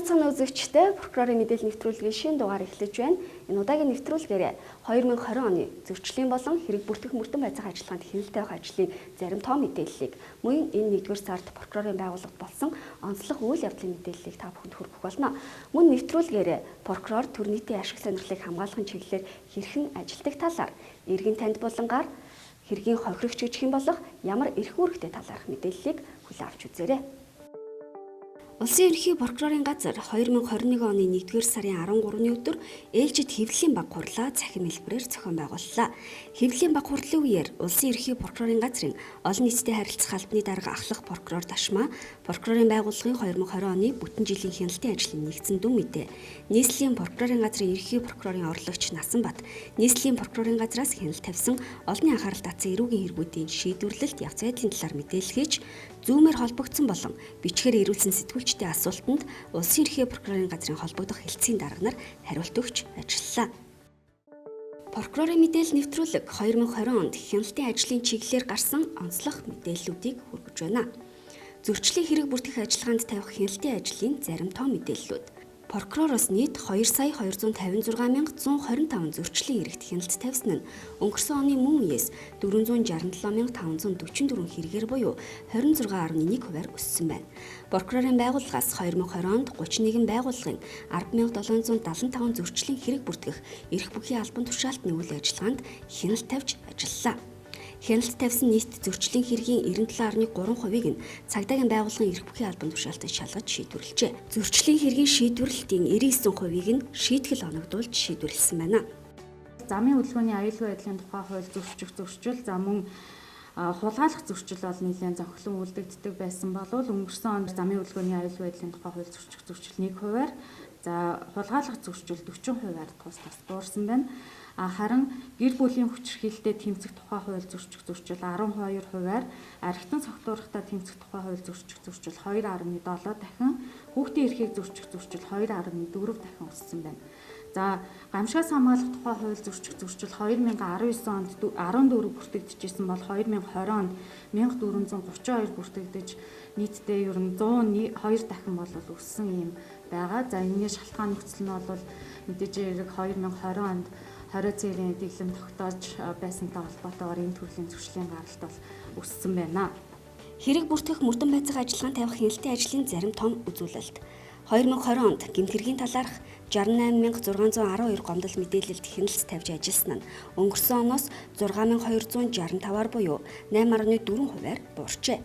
цаана үзэгчдээ прокурорын мэдээлэл нэвтрүүлгийн шинэ дугаар эхлэж байна. Энэ удаагийн нэвтрүүлгээр 2020 оны зөрчлийн болон хэрэг бүртгэх мөрдөн байцаах ажиллагаанд хяналттай байх ажлын зарим тоо мэдээллийг мөн энэ 1-р сард прокурорын байгууллагад болсон онцлог үйл явдлын мэдээллийг та бүхэнд хүргэх болно. Мөн нэвтрүүлгээр прокурор төр нийтийн ашиг сонирхлыг хамгаалахын чиглэлээр хэрхэн ажилтдаг талаар, иргэн танд булангаар хэргийн хохирогч гэж хэн болох ямар эрх үүрэгтэй талаарх мэдээллийг хүлээн авч үзээрэй. Улсын ерөнхий прокурорын газар 2021 оны 1-р сарын 13-ны өдөр ээлжид хэвлэлийн баг хурлаа цахим хэлбэрээр зохион байгууллаа. Хэвлэлийн баг хурлын үеэр улсын ерөнхий прокурорын газрын олон нийтэд харилцах албаны дарга ахлах прокурор Дашмаа прокурорын байгууллагын 2020 оны бүтэн жилийн хяналтын ажлын нэгдсэн дүн мэдээ, нийслэлийн прокурорын газрын ерөнхий прокурорын орлогч Насанбат, нийслэлийн прокурорын газраас хяналт тавьсан олонний анхаарал татсан эрүүгийн хэрэгүүдийн шийдвэрлэлт явц байдлын талаар мэдээлэл хийж, зүүмээр холбогдсон болон бичгээр ирүүлсэн сэтгүүлчдийн асуултанд улсын ерөнхий прокурорын газрын холбогдох хэлтсийн дарга нар хариулт өгч ажиллалаа. Прокурорын мэдээлэл нэвтрүүлэг 2020 онд хяналтын ажлын чиглэлээр гарсан онцлог мэдээллүүдийг хүргэж байна. Зөрчлийн хэрэг бүртгэх ажиллагаанд тавих хяналтын ажлын зарим тоо мэдээллүүд. Прокуророос нийт 2,256,125 зөрчлийн хэрэгт хяналт тавьсан нь өнгөрсөн оны мөн үеэс 467,544 хэрэгээр буюу 26.1%-аар өссөн байна. Прокурорын байгууллагаас 2020 онд 31 байгууллагын 10,775 зөрчлийн хэрэг бүртгэх эрх бүхий албан тушаалтны үйл ажиллагаанд хяналт тавьж ажиллалаа. Хяналт тавьсан нийт зөрчлийн хэргийн 97.3%-ийг нь цагдаагийн байгууллагын эрх бүхий албан тушаалтад шалгаж шийдвэрлэжээ. Зөрчлийн хэргийн шийдвэрлэлтийн 99%-ийг нь шийтгэл оногдуулж шийдвэрлэсэн байна. Замын хөдөлгөөний аюулгүй байдлын тухай хууль зөрчил за мөн хулгайлах зөрчил бол нэлээд зохилон үлдэгддэг байсан болвол өнгөрсөн онд замын хөдөлгөөний аюулгүй байдлын тухай хууль зөрчил 1%-аар за хулгайлах зөрчил 40%-аар тус буурсан байна. Харин гэр бүлийн хүчирхийлэлтэд тэмцэх тухай хууль зөрчил 12%-аар, архитан цогцлуурхтаа тэмцэх тухай хууль зөрчил 2.7 дахин, хүүхдийн эрхийг зөрчил 2.4 дахин өссөн байна. За гамшигаас хамгаалах тухай хууль зөрчил 2019 онд 14 бүртгэгдчихсэн бол 2020 онд 1432 бүртгэгдэж нийтдээ ер нь 102 дахин бол өссөн юм байгаа. За энэний шалтгаан нөхцөл нь бол мэдээж хэрэг 2020 онд 20 цэрийн дэглэм тогтоож байсантай холбоотойгоор энэ төрлийн зөрчлийн гаралт бол өссөн байна. Хэрэг бүртгэх мөрдөн байцаах ажиллагаанд тавих хяналтын ажлын зарим том үзүүлэлт. 2020 онд гэмт хэргийн талаарх 68,612 гомдол мэдээлэлд хяналт тавьж ажилласан нь өнгөрсөн оноос 6,265-аар буюу 8.4%-аар буурчээ.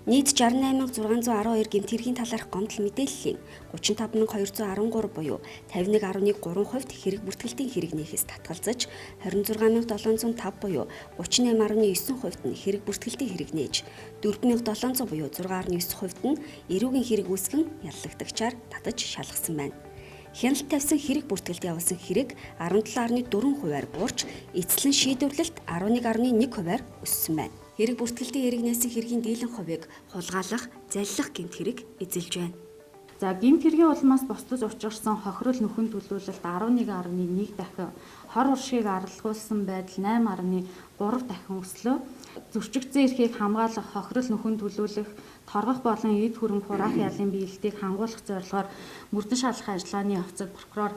Нийт 68,612 гэмт хэргийн талаарх гомдол мэдээллийн 35,213 буюу 51.3% хэрэг бүртгэлтийн хэрэг нээхээс татгалзаж 26,705 буюу 38.9% нь хэрэг бүртгэлтийн хэрэг нээж 4,700 буюу 6.9% нь эрүүгийн хэрэг үүсгэн яллагдагчаар татаж шалгасан байна. Хяналт тавьсан хэрэг бүртгэлд явуулсан хэрэг 17.4%-аар буурч эцэслэн шийдвэрлэлт 11.1%-аар өссөн байна. Хэрэг бүртгэлтийн хэрэг нээсэн хэргийн дийлэн хувийг хулгайлах, заллах гэмт хэрэг эзэлж байна. За гэмт хэргийн улмаас босдож учирсан хохирол нөхөн төлөвлөлт 11.1 дахин, хор уршиг аргалгуулсан байдал 8.3 дахин өслөө. Зөрчигдсөн эрхийг хамгаалах, хохирол нөхөн төлөвлөх, торгох болон эд хөрөнгө хураах ялын биелэлтийг хангуулах зорилгоор мөрдөн шалгах ажиллагааны явцад прокурор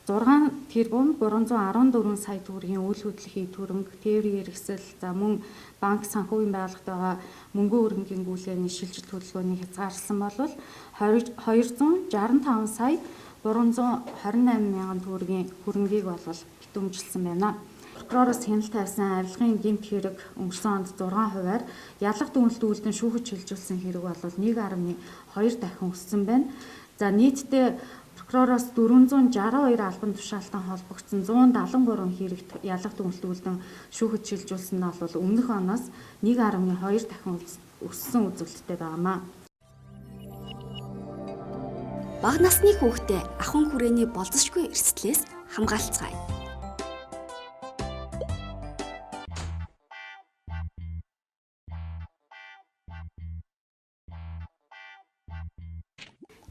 6 тэрбум 314 сая төгрөгийн үйл хөдлөлийн төрөнг, тээврийн хэрэгсэл, за мөн банк санхүүгийн байгууллагад байгаа мөнгөн хөрөнгийн гүйлгээний шилжилт хөдөлгөөнийг хязгаарласан бол 265 сая 328 мянган төгрөгийн хөрөнгийг битүүмжилсэн байна. Прокуророос хяналт тавьсан арилгын гэмт хэрэг өнгөрсөн онд 6%-аар, ялах дүгнэлт үйлдэн шүүхэд шилжүүлсэн хэрэг бол 1.2 дахин өссөн байна. За нийтдээ прокуророос 462 албан тушаалтан холбогдсон 173 хэрэгт ялах дүгнэлт үйлдэн шүүхэд шилжүүлсэн нь бол өмнөх оноос 1.2 дахин өссөн үзүүлэлттэй байнамаа. Бага насны хүүхдээ ахуйн хүрээний болзошгүй эрсдлээс хамгаалцгаая.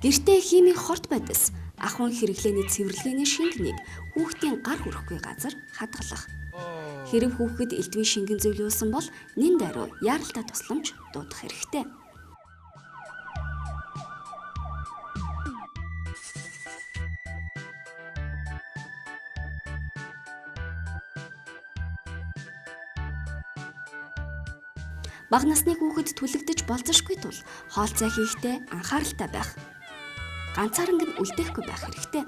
Гэртээ химийн хорт байдас ахуйн хэрэглээний цэвэрлэгээний шингэнийг хүүхдийн гар хүрэхгүй газар хадгалах. Хэрэв хүүхэд элдвийн шингэн зөвлөсөн бол нэн даруй яаралтай тусламж дуудах хэрэгтэй. Бага насны хүүхэд түлэгдэж болзошгүй тул хоол цай хийхдээ анхааралтай байх. Ганцаарнг нь үлдээхгүй байх хэрэгтэй.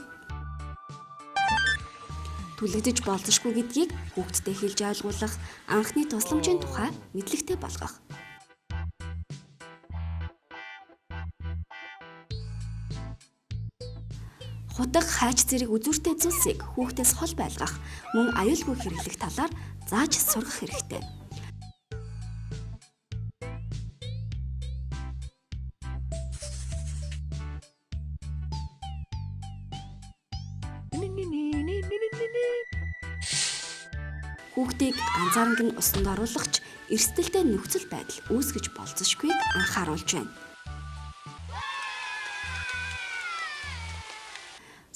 Түлэгдэж болзошгүй гэдгийг хүүхдэд хэлж ойлгуулах, анхны тусламжийн тухай мэдлэгтэй болгох. Хутаг хайч зэрэг үзүүртэй зүйлсийг хүүхдээс хол байлгах, мөн аюулгүй хэрэглэх талаар зааж сургах хэрэгтэй. Хүүхдийг ганцаарнг нь усанд оруулахч эрсдэлтэй нөхцөл байдал үүсгэж болзошгүйг анхааруулж байна.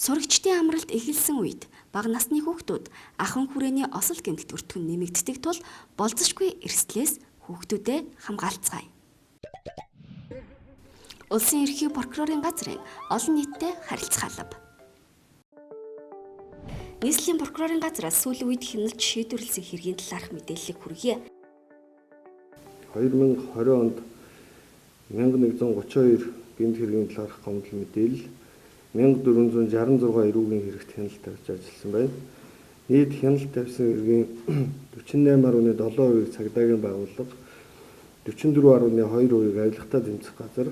Сурагчдын амралт эхэлсэн үед бага насны хүүхдүүд ахан хүрээний осол гэмт өртгөн нэмэгддэг тул болзошгүй эрсдлээс хүүхдүүдэд хамгаалцгаая. Улсын ерхий прокурорын газрын олон нийтэд харилцах алба. Нийслэлийн прокурорын газраас сүүлийн үед хяналт шийдвэрлэсэн хэргийн талаарх мэдээллийг хүргье. 2020 онд 1132 гэмт хэргийн талаарх гомдол мэдээлэл 1466 эрүүгийн хэрэгт хяналт тавьж ажилласан байна. Нийт хяналт тавьсан эргийн 48.7%-ийг цагдаагийн байгууллага, 44.2%-ийг авилгатаа тэмцэх газар,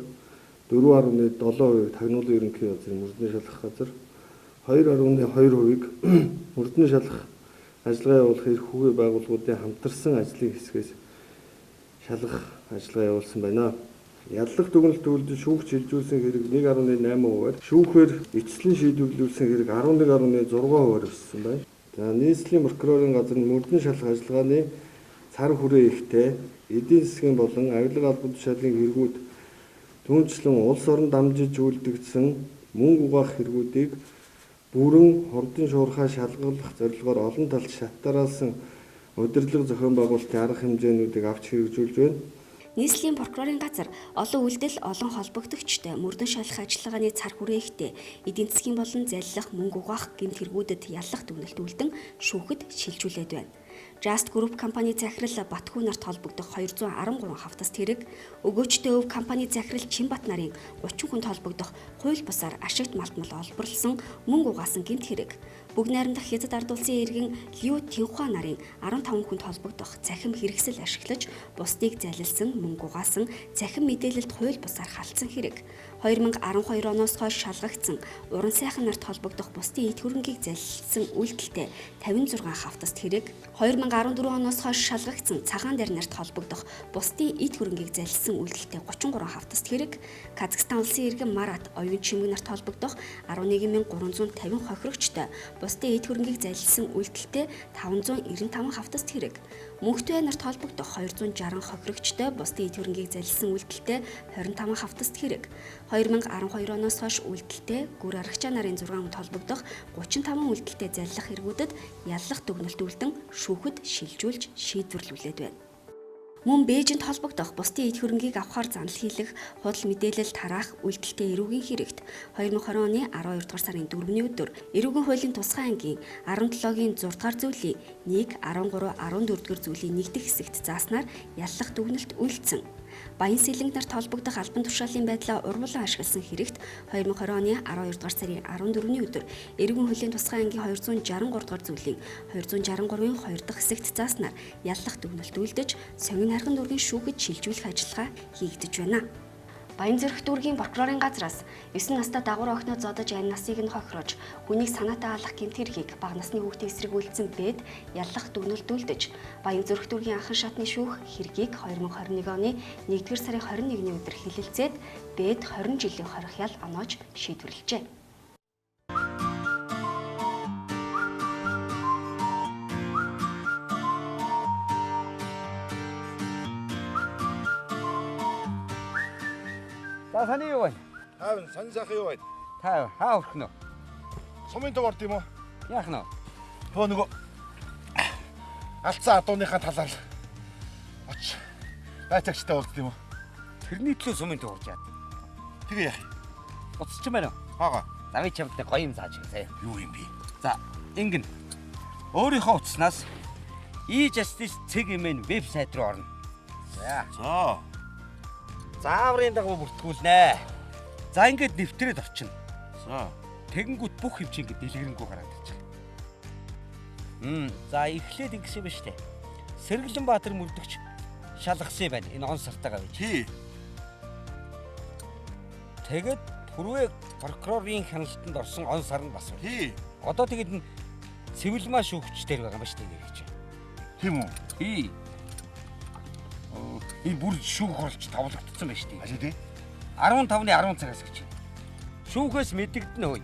4.7%-ийг тагнуулын ерөнхий газрын мөрдний шалгах газар, 2.2%-ийг мөрдний шалгах ажиллагаа явуулах эрх хүүгийн байгууллагуудын хамтарсан ажлын хэсгээс шалгах ажиллагаа явуулсан байна. Яллах дүгнэлт үйлдэл шүүгч шилжүүлсэн хэрэг 1.8%-аар, шүүхээр эцэслэн шийдвэрлүүлсэн хэрэг 11.6%-аар өссөн байна. За нийслэлийн прокурорын газар нь мөрдний шалгах ажиллагааны цар хүрээ ихтэй эдийн засгийн болон авилга албан тушаалын хэрэгүүд түүнчлэн улс орон дамжиж үйлдэгдсэн мөнгө угаах хэрэгүүдийг бүрэн хордон шуурхай шалгалах зорилгоор олон талд шатараалсан удирдлага зохион байгуулалтын арга хэмжээнүүдийг авч хэрэгжүүлж байна. Нийслэлийн прокурорын газар олон үйлдэл, олон холбогдогчтой мөрдөн шалгах ажиллагааны цар хүрээ ихтэй эдийн засгийн болон залилах, мөнгө угаах гэмт хэрэгүүдэд яллах дүгнэлт үлдэн шүүхэд шилжүүлээд байна. Just Group компани захирал Батхүү нарт холбогдох 213 хавтас тэрэг, өгөөчтэй өв компани захирал Чинбат нарын 30 хүнд холбогдох хууль бусаар ашигт малтмал олборлсон мөнгө угаасан гэмт хэрэг, Бүгд найрамдах Хятад ард улсын иргэн Лю Тинхуа нарын 15 хүнд холбогдох цахим хэрэгсэл ашиглаж бусдыг залилсан, мөнгө угаасан, цахим мэдээлэлд хууль бусаар халтсан хэрэг. 2012 оноос хойш шалгагдсан уран сайхан нарт холбогдох бусдын эд хөрөнгийг залилсан үйлдэлтэй 56 хавтаст хэрэг. 2014 оноос хойш шалгагдсан цагаан дээр нарт холбогдох бусдын эд хөрөнгийг залилсан үйлдэлтэй 33 хавтаст хэрэг. Казахстан улсын иргэн Марат оюун чимэг нарт холбогдох 11350 хохирогчтой бусдын эд хөрөнгийг залилсан үйлдэлтэй 595 хавтаст хэрэг. Мөнхтэй нарт холбогдох 260 хохирогчтой бусдын эд хөрөнгийг залилсан үйлдэлтэй 25 хавтаст хэрэг. 2012 оноос хойш үйлдэлтэй гүр аргачаа нарын 6 хүнд холбогдох 35 үйлдэлтэй залилах хэрэгүүдэд яллах дүгнэлт үлдэн шүүхэд шилжүүлж шийдвэрлүүлээд байна. Мөн Бээжинд холбогдох бусдын эд хөрөнгийг авахар занал хийлэх, худал мэдээлэл тараах үйлдэлтэй эрүүгийн хэрэгт 2020 оны 12 дугаар сарын 4-ний өдөр эрүүгийн хуулийн тусгай ангийн 17-гийн 6 дугаар зүйлийн 1, 13, 14 дугаар зүйлийн 1 дэх хэсэгт зааснаар яллах дүгнэлт үйлдсэн. Баян сэлэнг нарт холбогдох албан тушаалын байдлаа урвуулан ашигласан хэрэгт 2020 оны 12 дугаар сарын 14-ний өдөр эрүүгийн хуулийн тусгай ангийн 263 дугаар зүйлийн 263-ын 2 дахь хэсэгт зааснаар яллах дүгнэлт үйлдэж сонин харган дүүргийн шүүхэд шилжүүлэх ажиллагаа хийгдэж байна. Баянзүрх дүүргийн прокурорын газраас 9 настай дагуур охиноо зодож ань насыг нь хохирож хүнийг санаатай алах гэмт хэргийг бага насны хүүхдээ эсрэгүүлсэн бэд яллах дүгнэлт үлдэж Баянзүрх дүүргийн анхан шатны шүүх хэргийг 2021 оны 1-р сарын 21-ний өдөр хэлэлцээд бэд 20 жилийн хорих ял оноож шийдвэрлэжээ. Таны юу вэ? Аав сонь сайхан юу вэ? Та хаа өрхнө? Сумын төв орд юм уу? Яах нь? Бөө нөгөө алдсан адууныхаа талаар оч байцаагчтай уулзд юм уу? Тэрний төлөө сумын төв орж яад. Тэгээ яах? Уцч юм байна уу? Хаага. Замын чамтай гоё юм зааж гисэ. Юу юм бэ? За, ингэн. Өөрийнхөө утаснаас e-justice.cg-ийн вебсайт руу орно. За. Зааврын дагуу бүртгүүлнэ. За ингээд нэвтрээд орчино. За. Тэгэнгүүт бүх хэмжээ ингээд дэлгэрэнгүй гараад ирж байгаа. За эхлээд ингэсэн юм ба штэ. Сэргэлэн Баатар мөрдөгч шалгасан юм байна. Энэ он сартаагаа байж. Тий. Тэгээд Пүрвэ прокурорын хяналтанд орсон он сар нь бас байна. Тий. Одоо тэгээд энэ цэвэрлэмаа шүүгчдэр байгаа юм ба штэ гэж. Тийм үү? Тий. Энэ бүр шүүх хуралч тавлагдсан байна штэ. Ажи тий. 15-ны 10 цагаас гэж. Шүүхээс мэдэгдэнэ хөөе.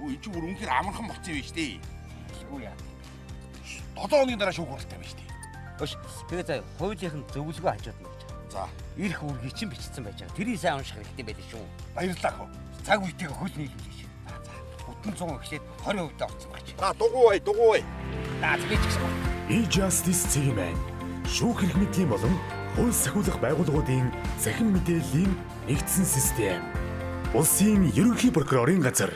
Өө чи бүр үнэхээр амархан болцсон юм биш тий. Үгүй яа. 7 хоногийн дараа шүүх хуралтай байна штэ. Өш. Тэгээ заа хуулийнх нь зөвлөгөө хажууд нь гэж. За. Ирэх үргийг чинь бичсэн байж байгаа. Тэрийг сайн унших хэрэгтэй байлээ шүү. Баярлалаа хөө. Цаг үетэйг хөл нийлүүлж. За. Бүтэн 100 эхлээд 20% орсон багч. За дугуй. Наад гэж гисэн. E-Justice Team-ийн шүүх эрх мэдлийн болон хууль сахиулах байгууллагуудын захин мэдээллийн нэгдсэн систем. Улсын ерөнхий прокурорын газар.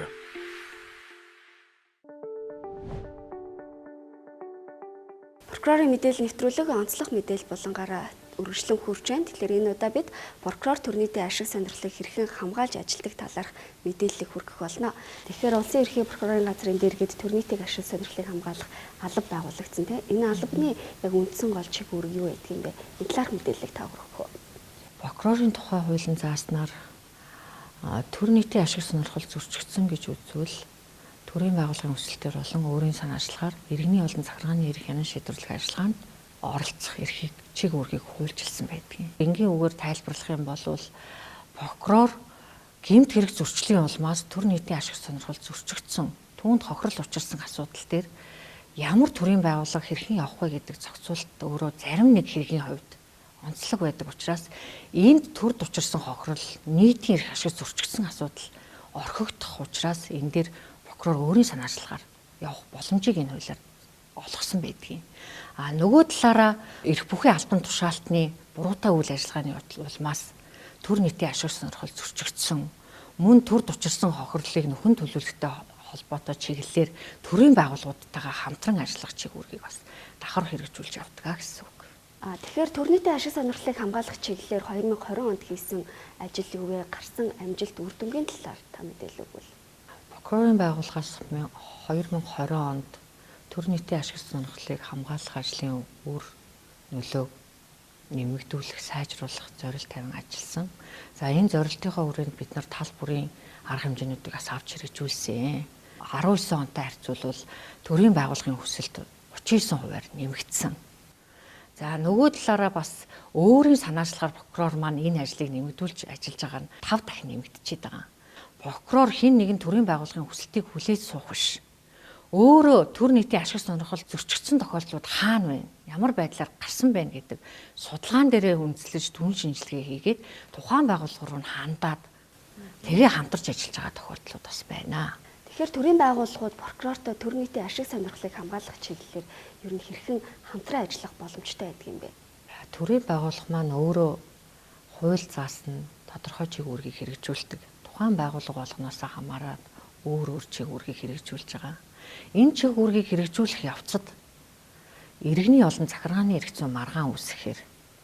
Прокурорын мэдээлэл нэвтрүүлэг онцлог мэдээлэл болонгаараа үргэлжлэн хүрч байна. Тэгэхээр энэ удаа бид прокурор төрнийдээ ашиг сонирхлыг хэрхэн хамгаалж ажилтдаг талаарх мэдээллийг хүргэх болно. Тэгэхээр улсын ерхий прокурорын газрын дэргэд төрнийдээ ашиг сонирхлыг хамгаалах алба байгуулагдсан тийм. Энэ албаны яг үндсэн гол чиг үүрэг юу байдаг юм бэ? Энэ талаарх мэдээллийг та хүргэх үү? Прокурорын тухай хуулийн зааснаар төрнийдээ ашиг сонирхол зөрчигдсөн гэж үзвэл төрийн байгууллагын өсөлтөөр болон өөрийн санаа ажиллагаар иргэний олон захиргааны эрх хянан шийдвэрлэх ажиллагаанд оролцох эрхийг чиг үүргийг хуульчилсан байдаг. Энгийн үгээр тайлбарлах юм бол прокурор гэмт хэрэг зөрчлийн улмаас төр нийтийн ашиг сонирхол зөрчигдсөн түүнд хохирол учирсан асуудал дээр ямар төрийн байгууллага хэрхэн явах вэ гэдэг зохицуулт өөрөө зарим нэг хэргийн хувьд онцлог байдаг учраас энд төрд учирсан хохирол нийтийн эрх ашиг зөрчигдсөн асуудал орхигдох учраас энэ дээр прокурор өөрийн санаа ажиллагаар явах боломжийг энэ хуулиар олгосон байдгийг. Нөгөө талаараа эрх бүхий албан тушаалтны буруутай үйл ажиллагааны улмаас төр нийтийн ашиг сонирхол зөрчигдсөн мөн төрд учирсан хохирлыг нөхөн төлөвлөлттэй холбоотой чиглэлээр төрийн байгууллагуудтайгаа хамтран ажиллах чиг үүргийг бас давхар хэрэгжүүлж явдаг гэсэн үг. Тэгэхээр төрнийдээ ашиг сонирхлыг хамгаалах чиглэлээр 2020 онд хийсэн ажил юу вэ? Гарсан амжилт үр дүнгийн талаар та мэдээлэл өгвөл. Прокурорын байгууллагаас 2020 онд төр нийтийн ашиг сонирхлыг хамгаалах ажлын үр нөлөөг нэмэгдүүлэх, сайжруулах зорилт тавин ажилласан. За энэ зорилтынхаа хүрээнд бид нар тал бүрийн арга хэмжээнүүдийг бас авч хэрэгжүүлсэн. 19 онтой харьцуулбал төрийн байгууллагын хүсэлт 39%-аар нэмэгдсэн. За нөгөө талаараа бас өөрийн санаачлахаар прокурор маань энэ ажлыг нэмэгдүүлж ажиллаж байгаа нь 5 дахин нэмэгдчихэд байгаа. Прокурор хэн нэгэн төрийн байгууллагын хүсэлтийг хүлээж суух биш. Өөрөө төр нийтийн ашиг сонирхол зөрчигдсөн тохиолдлууд хаана вэ? Ямар байдлаар гарсан байна гэдэг судалгаан дээрээ үндэслэж түн шинжилгээ хийгээд тухайн байгууллага руу хандаад тэгээ хамтарч ажиллаж байгаа тохиолдлууд бас байна. Тэгэхээр төрийн байгууллагууд прокурортой төр нийтийн ашиг сонирхлыг хамгаалах чиглэлээр ер нь хэрхэн хамтран ажиллах боломжтой байдаг юм бэ? Төрийн байгууллага маань өөрөө хууль заасан тодорхой чиг үүргийг хэрэгжүүлдэг. Тухайн байгууллага болгоноос хамаарат өөр чиг үүргийг хэрэгжүүлж байгаа. Энэ чиг үүргийг хэрэгжүүлэх явцад иргэний олон захиргааны эрх зүйн маргаан үүсгэхээр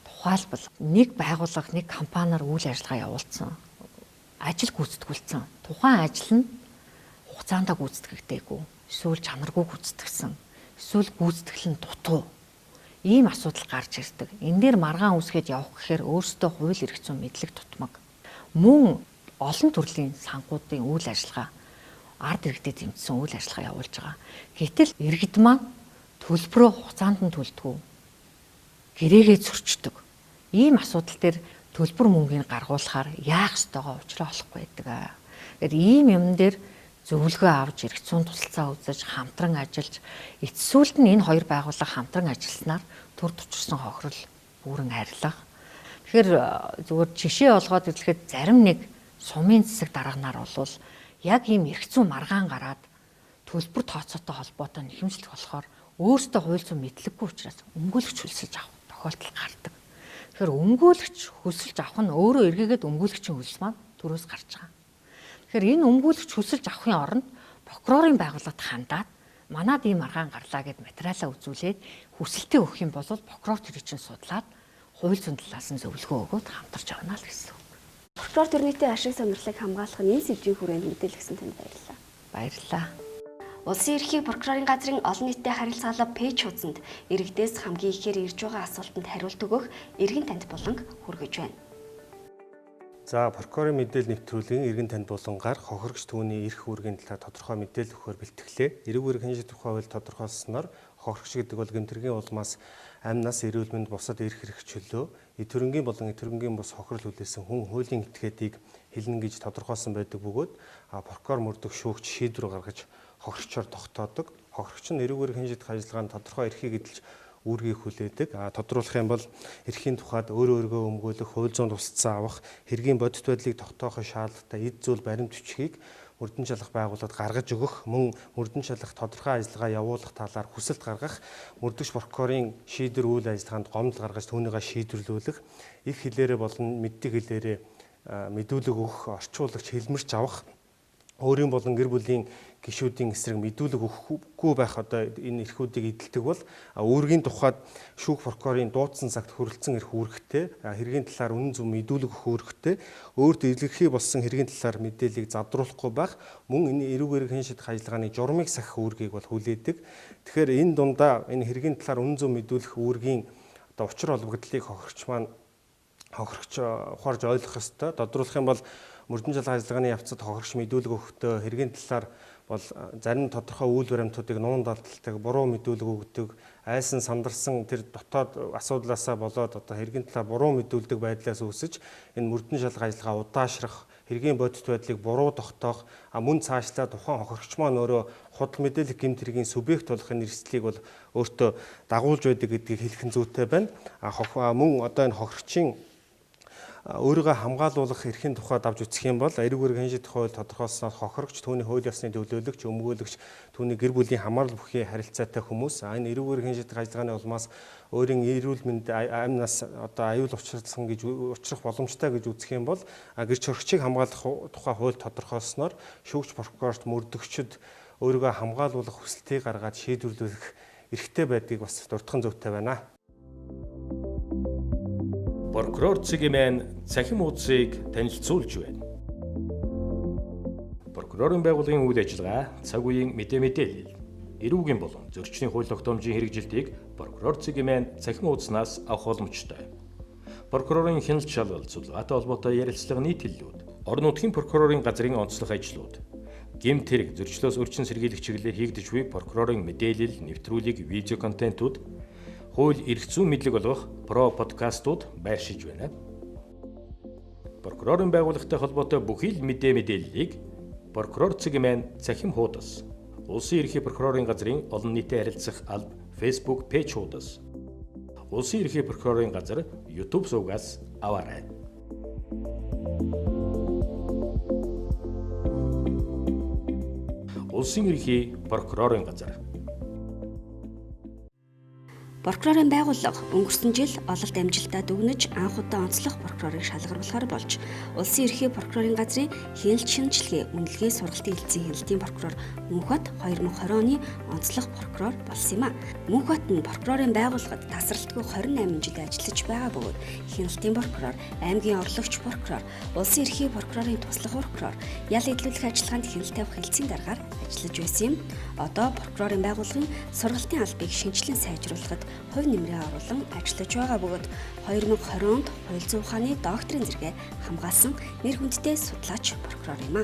тухайлбал нэг байгууллага нэг компаниар үйл ажиллагаа явуулсан. Ажил гүйцэтгүүлсэн. Тухайн ажил нь хугацаанд гүйцэтгэгдээгүй, эсвэл чанаргүй гүйцэтгсэн, эсвэл гүйцэтгэл нь дутуу. Ийм асуудал гарч ирдэг. Энэ дээр маргаан үүсгээд явах гэхээр өөрсдөө хууль эрх зүйн мэдлэг тутмаг. Мөн олон төрлийн санхуудын үйл ажиллагаа ард иргэдэд зэмжсэн үйл ажиллагаа явуулж байгаа. Гэтэл иргэд маань төлбөрөө хугацаанд нь төлдөг. Гэрээгээ зөрчдөг. Ийм асуудал дээр төлбөр мөнгийг гаргуулахаар яах ёстойгоо учраа олохгүй байдаг. Тэгэхээр ийм юм дээр зөвлөгөө авч эрх зүйн тусалцаа үзэж хамтран ажиллаж эцсүүлд нь энэ хоёр байгууллага хамтран ажилласнаар төрд учирсан хохирол бүрэн арилгах. Тэгэхээр зүгээр жишээ олгоод хэлэхэд зарим нэг сумын цэцэг дарганаар болвол яг ийм эрх зүйн маргаан гараад төлбөр тооцоотой холбоотой нэхэмжлэх болохоор өөртөө хууль зүйн мэдлэггүй учраас өмгөөлөгч хөлсөлж авах тохиолдол гардаг. Тэгэхээр өмгөөлөгч хөлсөлж авах нь өөрөө эргээгээд өмгөөлөгчийн хөлс маань төрөөс гарч байгаа. Тэгэхээр энэ өмгөөлөгч хөлсөлж авахын оронд прокурорын байгууллагад хандаад манад ийм маргаан гарлаа гэд материалаа үзүүлээд хүсэлтээ өгөх юм бол прокурор тэрийг чинь судлаад хууль зүйн талаас нь зөвлөгөө өгөөд хамтарч явна л гэсэн. Прокурор төрнийтэй ашиг сонирхлыг хамгаалах нь энэ сэдвийн хүрээнд мэдээлгсэн танд баярлалаа. Баярлалаа. Улсын ерхий прокурорын газрын олон нийтэд харилцаалал пэйж хуудсанд иргэдээс хамгийн ихээр ирж байгаа асуултанд хариулт өгөх иргэн танд буланг хүргэж байна. За прокурорын мэдээлэл нэвтрүүлгийн иргэн танд булангаар хохирогч түүний эрх үүргийн талаар тодорхой мэдээлэл өгөхөөр бэлтгэлээ. Эрэг үүрэг хянжит тухай хууль тодорхойлсноор хохирогч гэдэг бол гэмтэргийн улмаас амнаас эрүүл мэнд бусад эрх хэрэгчлөө төрөнгийн болон төрөнгийн бус хохирол хүлээсэн хүн хуулийн этгээдийг хэлнэ гэж тодорхойлсон байдаг бөгөөд прокурор мөрдөх шүүгч шийдвэр гаргаж хохирогчоор тогтоодог. Хохирогч нь эрэг үүрэг хянжит ажиллагаанд тодорхой эрхийг эдэлж үүргийг хүлээдэг. Тодруулах юм бол эрхийн тухайд өөрөөгөө өмгөөлөх, хууль зүйн тусалцаа авах, хэргийн бодит байдлыг тогтоохын шаардлагатай эд зүйл баримт бичгийг мөрдөн шалгах байгууллагад гаргаж өгөх, мөн мөрдөн шалгах тодорхой ажиллагаа явуулах талаар хүсэлт гаргах, мөрдөгч прокурорын шийдвэр үйл ажиллагаанд гомдол гаргаж түүнийгээ шийдвэрлүүлэх, их хэлээрээ болон мэддэг хэлээрээ мэдүүлэг өгөх, орчуулагч хэлмэрч авах, өөрийн болон гэр бүлийн гишүүдийн эсрэг мэдүүлэг өгөхгүй байх одоо энэ эрхүүдийг эдэлдэг бол үүргийн тухайд шүүх прокурорын дуудсан цагт хүрэлцэн эрх үүрэгтэй, хэргийн талаар үнэн зөв мэдүүлэг өгөх үүрэгтэй, өөрт илэрхий болсон хэргийн талаар мэдээллийг задруулахгүй байх, мөн энэ эрэг үүрэг хяншидах ажиллагааны журмыг сахих үүргийг бол хүлээдэг. Тэгэхээр энэ дундаа энэ хэргийн талаар үнэн зөв мэдүүлэх үүргийн одоо учир холбогдлыг хохирогч маань ухаарж ойлгох ёстой. Тодруулах юм бол мөрдөн шалгах ажиллагааны явцад хохирогч мэдүүлэг өгөхдөө хэргийн талаар бол зарим тодорхой үйл баримтуудыг нуун далдалдаг, буруу мэдүүлэг өгдөг, айсан сандарсан тэр дотоод асуудлаасаа болоод одоо хэргийн талаар буруу мэдүүлдэг байдлаас үүсэж энэ мөрдөн шалгах ажиллагаа удаашрах, хэргийн бодит байдлыг буруу тогтоох, мөн цаашлаа тухайн хохирогч маань өөрөө худал мэдээлэл гэмт хэргийн субъект болох энэ эрсдлийг бол өөртөө дагуулж байдаг гэдгийг хэлэх нь зүйтэй байна. Мөн одоо энэ хохирогчийн өөрийгөө хамгаалуулах эрхийн тухайд авч үзэх юм бол эрэг үүрэг хянжит хууль тодорхойлсноор хохирогч түүний хууль ёсны төлөөлөгч, өмгөөлөгч, түүний гэр бүлийн хамаарал бүхий харилцаатай хүмүүс энэ эрэг үүрэг хянжит ажиллагааны улмаас өөрийн эрүүл мэнд амнаас одоо аюул учирсан гэж учрах боломжтой гэж үзэх юм бол гэрч хөрөгчийг хамгаалах тухай хууль тодорхойлсноор шүүгч прокурорт мөрдөгчд өөрийгөө хамгаалуулах хүсэлтийг гаргаад шийдвэрлэх эрхтэй байдгийг бас дурдхан зүйтэй байна. Прокурор Цэгмэн цахим хуудсыг танилцуулж байна. Прокурорын байгууллагын үйл ажиллагаа, цаг үеийн мэдээлэл, эрүүгийн болон зөрчлийн хууль тогтоомжийн хэрэгжилтийг прокурор Цэгмэн цахим хуудаснаас авах боломжтой. Прокурорын хяналт шалгалт судалгаатай холбоотой ярилцлага нийтлэлүүд, орон нутгийн прокурорын газрын онцлог ажлууд, гэмт хэрэг зөрчлөөс өрчин сэргийлэх чиглэлээр хийгдэж буй прокурорын мэдээлэл, нэвтрүүлэг, видео контентууд, хууль эрх зүйн мэдлэг олгох про подкастууд байршиж байна. Прокурорын байгууллагатай холбоотой бүхий л мэдээллийг прокурор Цэгмэн цахим хуудас, улсын ерхий прокурорын газрын олон нийтэд харилцах алба Facebook пэйж хуудас, улсын ерхий прокурорын газар YouTube сувгаас аваарай. Улсын ерхий прокурорын газар. Прокурорын байгууллага өнгөрсөн жил ололт амжилтаа дүгнэж анх удаа онцлог прокурорыг шалгаруулахаар болж улсын ерхий прокурорын газрын хяналт шинжилгээ үнэлгээ сургалтын хэлтсийн хяналтын прокурор Мөнхбат 2020 оны онцлог прокурор болсон юм а. Мөнхбат нь прокурорын байгууллагад тасралтгүй 28 жил ажиллаж байгаа бөгөөд хяналтын прокурор, аймгийн орлогч прокурор, улсын ерхий прокурорын туслах прокурор, ял эдлүүлэх ажиллагаанд хяналт тавих хэлтсийн дараагаар ажиллаж байсан юм. Одоо прокурорын байгууллагын сургалтын албыг шинжилэн сайжруулахад хувь нэмрээ оруулан ажиллаж байгаа бөгөөд 2020 онд хууль зүйн ухааны докторийн зэрэгээ хамгаалсан нэр хүндтэй судлаач прокурор юм а.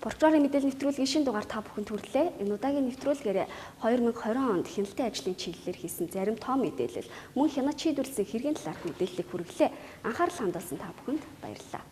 Прокурорын мэдээлэл нэвтрүүлгийн шинэ дугаар та бүхэнд хүрэлээ. Энэ удаагийн нэвтрүүлгээрээ 2020 онд хяналтын ажлын чиглэлээр хийсэн зарим тоо мэдээлэл, мөн хянаж шийдвэрлэсэн хэргийн талаарх мэдээллийг хүргэлээ. Анхаарал хандуулсан та бүхэнд баярлалаа.